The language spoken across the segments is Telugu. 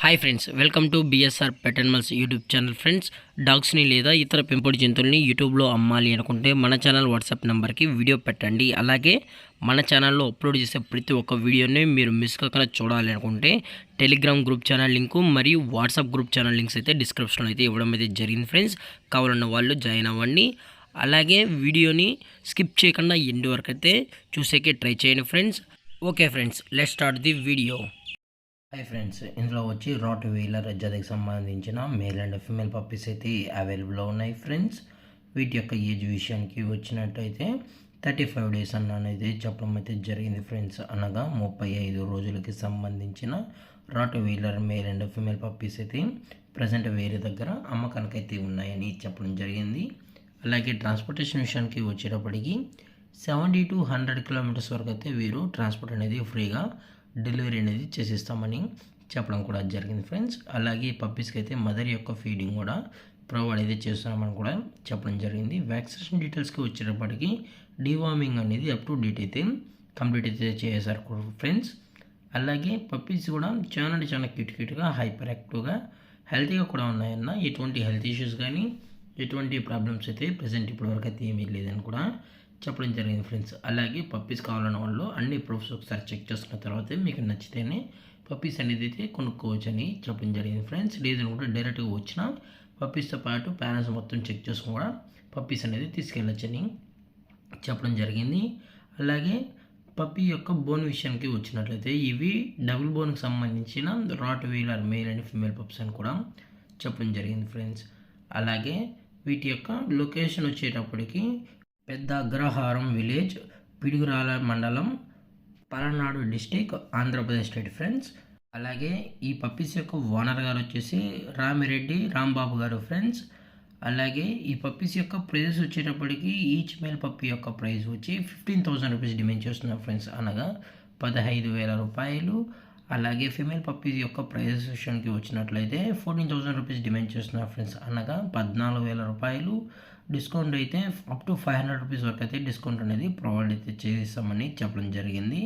Hi friends, welcome to BSR pet animals YouTube channel. Friends, డాగ్స్ని లేదా ఇతర పెంపుడు జంతువుల్ని యూట్యూబ్లో అమ్మాలి అనుకుంటే మన ఛానల్ వాట్సాప్ నెంబర్కి వీడియో పెట్టండి. అలాగే మన ఛానల్లో అప్లోడ్ చేసే ప్రతి ఒక్క వీడియోని మీరు మిస్ కాకుండా చూడాలి అనుకుంటే టెలిగ్రామ్ గ్రూప్ ఛానల్ లింకు మరియు వాట్సాప్ గ్రూప్ ఛానల్ లింక్స్ అయితే డిస్క్రిప్షన్లో అయితే ఇవ్వడం అయితే జరిగింది. ఫ్రెండ్స్, కావాలన్న వాళ్ళు జాయిన్ అవ్వండి. అలాగే వీడియోని స్కిప్ చేయకుండా ఎండ్ వరకు అయితే చూసేకే ట్రై చేయండి friends. Okay friends, let's start the video. Hi friends, ఇందులో వచ్చి రాట్ వీలర్ జతకి సంబంధించిన మేల్ అండ్ ఫీమేల్ పప్పీస్ అయితే అవైలబుల్లో ఉన్నాయి. ఫ్రెండ్స్, వీటి యొక్క ఏజ్ విషయానికి వచ్చినట్టయితే 35 డేస్ అనేది చెప్పడం అయితే జరిగింది. ఫ్రెండ్స్, అనగా 35 రోజులకి సంబంధించిన rottweiler male and female puppies అయితే ప్రజెంట్ వేరే దగ్గర అమ్మకానికైతే ఉన్నాయని చెప్పడం జరిగింది. అలాగే ట్రాన్స్పోర్టేషన్ విషయానికి వచ్చేటప్పటికి 70 to 100 కిలోమీటర్స్ వరకు అయితే వీరు ట్రాన్స్పోర్ట్ అనేది ఫ్రీగా డెలివరీ అనేది చేసిస్తామని చెప్పడం కూడా జరిగింది. ఫ్రెండ్స్, అలాగే పప్పీస్కి అయితే మదర్ యొక్క ఫీడింగ్ కూడా ప్రొవైడ్ అయితే చేస్తున్నామని కూడా చెప్పడం జరిగింది. వ్యాక్సినేషన్ డీటెయిల్స్కి వచ్చేటప్పటికి డివార్మింగ్ అనేది అప్ టు డేట్ అయితే కంప్లీట్ అయితే చేశారు ఫ్రెండ్స్. అలాగే పప్పీస్ కూడా చాలా క్యూట్గా హైపర్ యాక్టివ్గా హెల్తీగా కూడా ఉన్నాయన్న. ఎటువంటి హెల్త్ ఇష్యూస్ కానీ ఎటువంటి ప్రాబ్లమ్స్ అయితే ప్రజెంట్ ఇప్పటివరకు అయితే ఏమీ లేదని కూడా చెప్పడం జరిగింది. ఫ్రెండ్స్, అలాగే పప్పీస్ కావాలన్న వాళ్ళు అన్ని ప్రూఫ్స్ ఒకసారి చెక్ చేసుకున్న తర్వాత మీకు నచ్చితేనే పప్పీస్ అనేది అయితే కొనుక్కోవచ్చు అని చెప్పడం జరిగింది. ఫ్రెండ్స్, లేదని కూడా డైరెక్ట్గా వచ్చిన పప్పీస్తో పాటు పేరెంట్స్ మొత్తం చెక్ చేసుకుని కూడా పప్పీస్ అనేది తీసుకెళ్ళొచ్చని చెప్పడం జరిగింది. అలాగే పప్పీ యొక్క బోన్ విషయానికి వచ్చినట్లయితే ఇవి డబుల్ బోన్కి సంబంధించిన rottweiler male and female pups అని కూడా చెప్పడం జరిగింది. ఫ్రెండ్స్, అలాగే వీటి యొక్క లొకేషన్ వచ్చేటప్పటికి పెద్ద అగ్రహారం విలేజ్, పిడుగురాల మండలం, Palnadu district, Andhra Pradesh state. Friends, అలాగే ఈ పప్పీస్ యొక్క ఓనర్ గారు వచ్చేసి రామిరెడ్డి రాంబాబు గారు. ఫ్రెండ్స్, అలాగే ఈ పప్పీస్ యొక్క ప్రైజెస్ వచ్చేటప్పటికి ఈచ్ మేల్ పప్పీ యొక్క ప్రైస్ వచ్చి 15,000 రూపీస్ డిమాండ్ చేస్తున్నారు. ఫ్రెండ్స్, అనగా 15,000 రూపాయలు. అలాగే ఫీమేల్ పప్పీస్ యొక్క ప్రైజెస్ విషయానికి వచ్చినట్లయితే 14,000 రూపీస్ డిమాండ్ చేస్తున్నారు. ఫ్రెండ్స్, అనగా 14,000 రూపాయలు. డిస్కౌంట్ అయితే అప్ టు 500 రూపీస్ వరకు అయితే డిస్కౌంట్ అనేది ప్రొవైడ్ అయితే చేస్తామని చెప్పడం జరిగింది.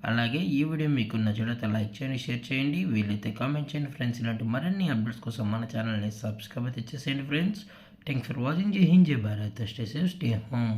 అలాగే ఈ వీడియో మీకు నచ్చినట్లయితే లైక్ చేయండి, షేర్ చేయండి, వీలైతే కామెంట్ చేయండి. ఫ్రెండ్స్, ఇలాంటి మరిన్ని అప్డేట్స్ కోసం మన ఛానల్ని సబ్స్క్రైబ్ అయితే చేసేయండి. Friends, thanks for watching. జై హింద్, జై Bharat, stay safe, stay home.